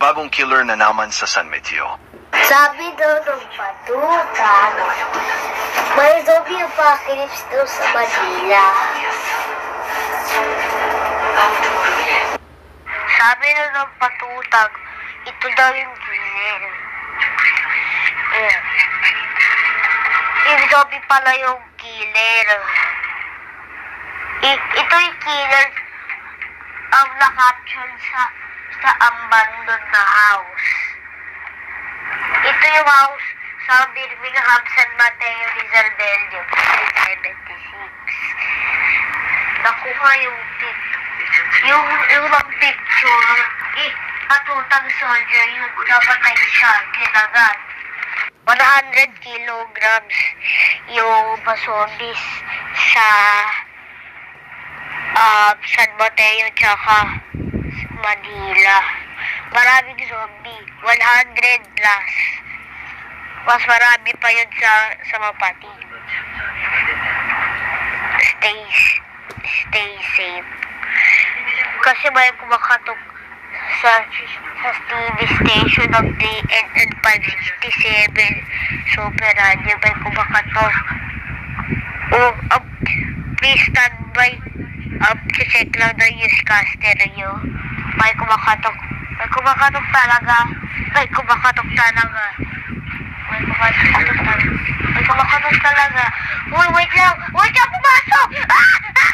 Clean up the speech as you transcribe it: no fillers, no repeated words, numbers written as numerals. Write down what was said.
bagong killer na naman sa San Mateo. Sabi daw ng patutang, may zombie apocalypse daw sa Manila. Sabi daw ng patutang, ito daw yung killer. Yung zombie pala yung killer. Ito yung killer ang nakaption sa abandoned na house. Ito yung house sa Birmingham, San Mateo, Rizal, Belgium, 1976. Nakuha yung picture. Patutang soldier yun. Napatay siya. Kinagat. 100 kilograms yung zombies sa San Mateo tsaka Manila. Maraming zombie. 100 plus. Mas marami pa yun sa Mapati. Stay safe. Kasi may kumakatok sa TV station ng DNN 557. Super Radio may kumakatok. Please stand by. Check lang na newscaster nyo. May kumakatok. May kumakatok talaga. May kumakatok talaga. May kumakatok talaga. Uy, wait lang. Huwag ka pumasok! Ah!